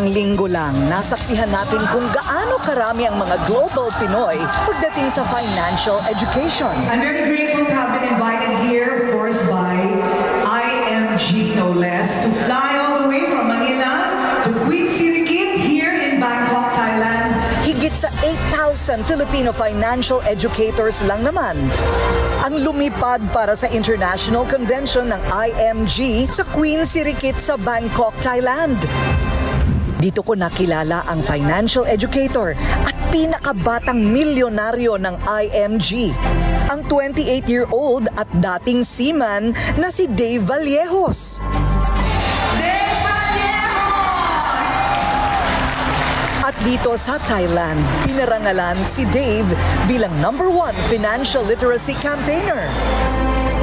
Isang linggo lang, nasaksihan natin kung gaano karami ang mga global Pinoy pagdating sa financial education. I'm very grateful to have been invited here, of course, by IMG, no less, to fly all the way from Manila to Queen Sirikit here in Bangkok, Thailand. Higit sa 8,000 Filipino financial educators lang naman ang lumipad para sa International Convention ng IMG sa Queen Sirikit sa Bangkok, Thailand. Dito ko nakilala ang financial educator at pinakabatang milyonaryo ng IMG, ang 28-year-old at dating seaman na si Dave Vallejos. At dito sa Thailand, pinarangalan si Dave bilang #1 financial literacy campaigner.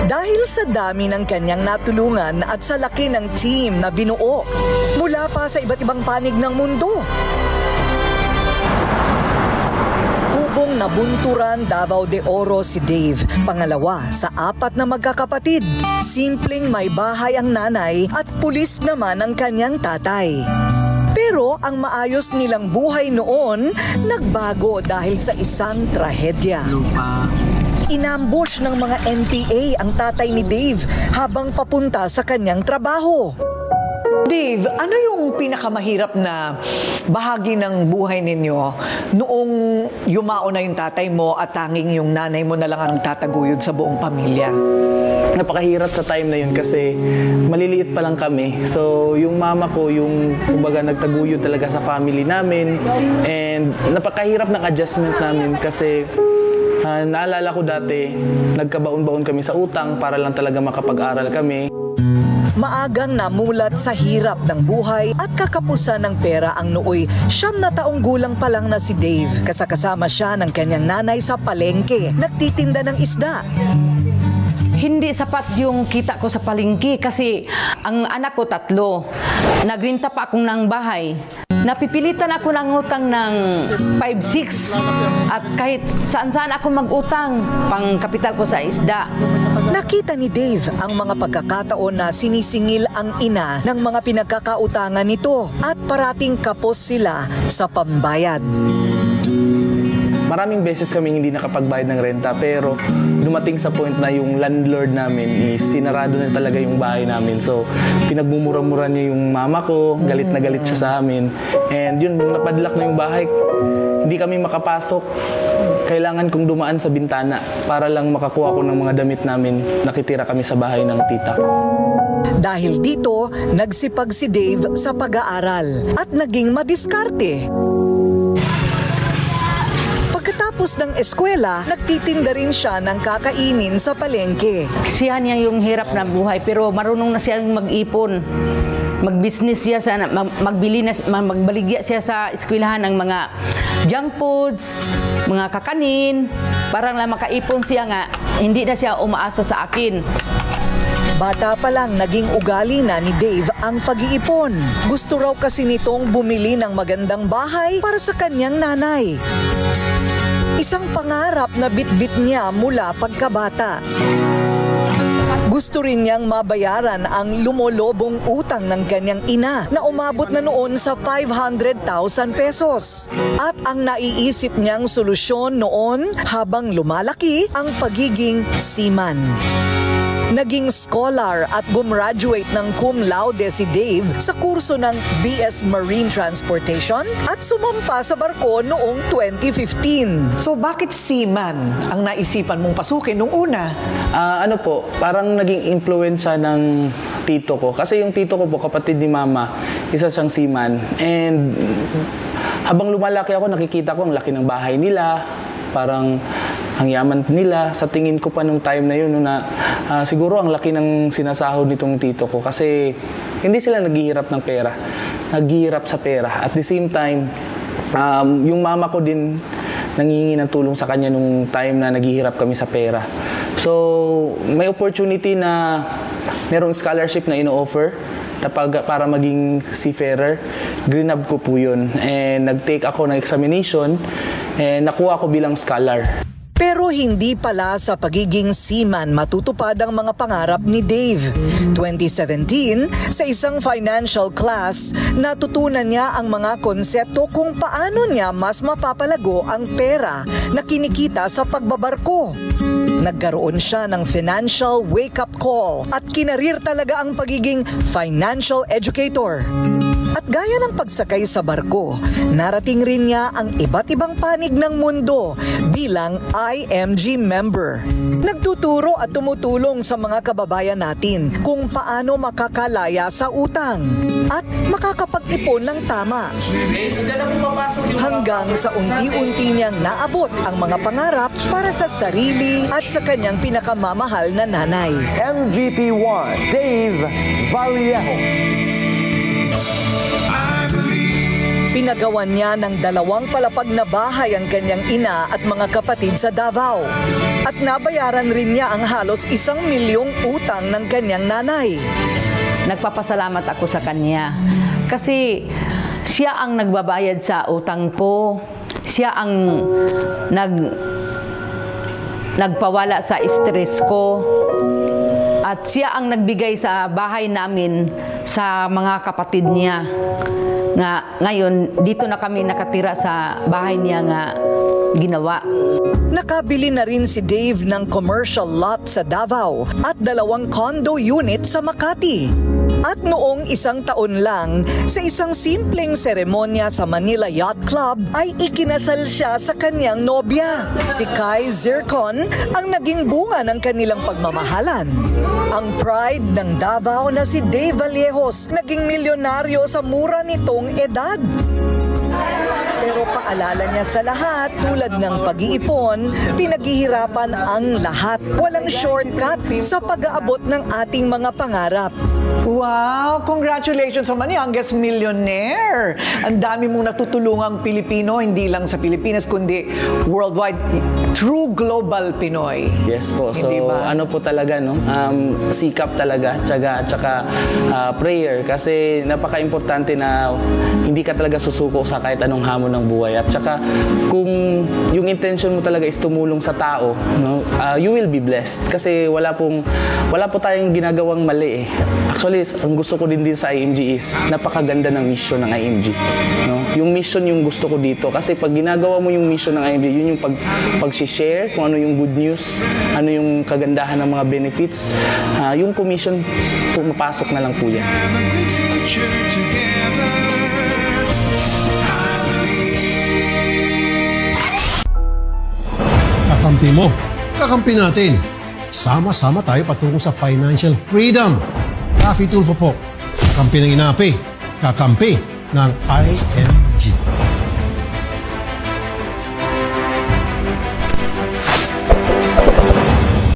Dahil sa dami ng kanyang natulungan at sa laki ng team na binuo mula pa sa iba't ibang panig ng mundo. Tubong nabunturan Davao de Oro si Dave, pangalawa sa 4 na magkakapatid. Simpleng may bahay ang nanay at pulis naman ang kanyang tatay. Pero ang maayos nilang buhay noon, nagbago dahil sa isang trahedya. Inambush ng mga NPA ang tatay ni Dave habang papunta sa kanyang trabaho. Dave, ano yung pinakamahirap na bahagi ng buhay ninyo noong yumao na yung tatay mo at tanging yung nanay mo na lang ang tataguyod sa buong pamilya? Napakahirap sa time na yun kasi maliliit pa lang kami. So, yung mama ko, yung kumbaga nagtaguyod talaga sa family namin. And napakahirap ng adjustment namin kasi naalala ko dati, nagkabaon-baon kami sa utang para lang talaga makapag-aral kami. Maagang namulat sa hirap ng buhay at kakapusan ng pera ang nooy 9 na taong gulang pa lang na si Dave. Kasama siya ng kanyang nanay sa palengke, nagtitinda ng isda. Hindi sapat yung kita ko sa palengke kasi ang anak ko 3. Nagrinta pa akong ng bahay. Napipilitan ako ng utang ng 5-6 at kahit saan-saan ako mag-utang pang kapital ko sa isda. Nakita ni Dave ang mga pagkakataon na sinisingil ang ina ng mga pinagkakautangan nito at parating kapos sila sa pambayad. Maraming beses kami hindi nakapagbayad ng renta pero dumating sa point na yung landlord namin is sinarado na talaga yung bahay namin. So pinagmumura-mura niya yung mama ko, galit na galit siya sa amin. And yun, nung napadlock na yung bahay, hindi kami makapasok. Kailangan kong dumaan sa bintana para lang makakuha ko ng mga damit namin. Nakitira kami sa bahay ng tita. Dahil dito, nagsipag si Dave sa pag-aaral at naging madiskarte. Pagkatapos ng eskwela, nagtitinda rin siya ng kakainin sa palengke. Siya niya yung hirap na buhay pero marunong na siya mag-ipon. Mag-business siya, magbaligya siya sa eskwelahan ng mga junk foods, mga kakanin, parang lang makaipon siya nga, hindi na siya umaasa sa akin. Bata pa lang naging ugali na ni Dave ang pag-iipon. Gusto raw kasi nitong bumili ng magandang bahay para sa kanyang nanay. Isang pangarap na bitbit niya mula pagkabata. Gusto rin niyang mabayaran ang lumolobong utang ng kanyang ina na umabot na noon sa 500,000 pesos. At ang naiisip niyang solusyon noon habang lumalaki ang pagiging seaman. Naging scholar at gumraduate ng cum laude si Dave sa kurso ng BS Marine Transportation at sumampa sa barko noong 2015. So bakit seaman ang naisipan mong pasukin nung una? Parang naging influensya ng tito ko. Kasi yung tito ko po, kapatid ni mama, isa siyang seaman. And habang lumalaki ako, nakikita ko ang laki ng bahay nila. Parang ang yaman nila. Sa tingin ko pa nung time na yun, siguro ang laki ng sinasahod nitong tito ko. Kasi hindi sila naghihirap ng pera. Naghihirap sa pera. At the same time, yung mama ko din nangihingi ng tulong sa kanya nung time na naghihirap kami sa pera. So, may opportunity na merong scholarship na ino-offer para maging seafarer. Grinab ko po yun. And nag-take ako ng examination and nakuha ko bilang scholar. Pero hindi pala sa pagiging seaman matutupad ang mga pangarap ni Dave. 2017, sa isang financial class, natutunan niya ang mga konsepto kung paano niya mas mapapalago ang pera na kinikita sa pagbabarko. Nagkaroon siya ng financial wake-up call at kinarir talaga ang pagiging financial educator. At gaya ng pagsakay sa barko, narating rin niya ang iba't ibang panig ng mundo bilang IMG member. Nagtuturo at tumutulong sa mga kababayan natin kung paano makakalaya sa utang at makakapag-ipon ng tama. Hanggang sa unti-unti niyang naabot ang mga pangarap para sa sarili at sa kanyang pinakamamahal na nanay. MGP1, Dave Vallejo. Pinagawan niya ng 2 palapag na bahay ang kanyang ina at mga kapatid sa Davao. At nabayaran rin niya ang halos 1 milyong utang ng kanyang nanay. Nagpapasalamat ako sa kanya kasi siya ang nagbabayad sa utang ko. Siya ang nagpawala sa stress ko. At siya ang nagbigay sa bahay namin sa mga kapatid niya. Ngayon, dito na kami nakatira sa bahay niya nga ginawa. Nakabili na rin si Dave ng commercial lot sa Davao at 2 condo unit sa Makati. At noong 1 taon lang, sa isang simpleng seremonya sa Manila Yacht Club, ay ikinasal siya sa kanyang nobya. Si Kai Zircon ang naging bunga ng kanilang pagmamahalan. Ang pride ng Davao na si Dave Vallejos naging milyonaryo sa mura nitong edad. Pero paalala niya sa lahat, tulad ng pag-iipon, pinaghihirapan ang lahat. Walang shortcut sa pag-aabot ng ating mga pangarap. Wow! Congratulations naman, youngest millionaire! Ang dami mong natutulungang Pilipino, hindi lang sa Pilipinas, kundi worldwide. True global Pinoy. Yes po. So, Hindi ba? ano po talaga, no? Sikap talaga, tiyaga, at saka prayer. Kasi napaka-importante na hindi ka talaga susuko sa kahit anong hamon ng buhay. At saka, kung yung intention mo talaga is tumulong sa tao, no? You will be blessed. Kasi wala po tayong ginagawang mali eh. Actually, ang gusto ko din sa IMG is napakaganda ng mission ng IMG. No? Yung mission yung gusto ko dito. Kasi pag ginagawa mo yung mission ng IMG, yun yung pag-share kung ano yung good news, ano yung kagandahan ng mga benefits. Yung commission, pumapasok na lang po yan. Kakampi mo, kakampi natin. Sama-sama tayo patungo sa financial freedom. Raffy Tulfo po, kakampi ng inapi, kakampi ng IMG.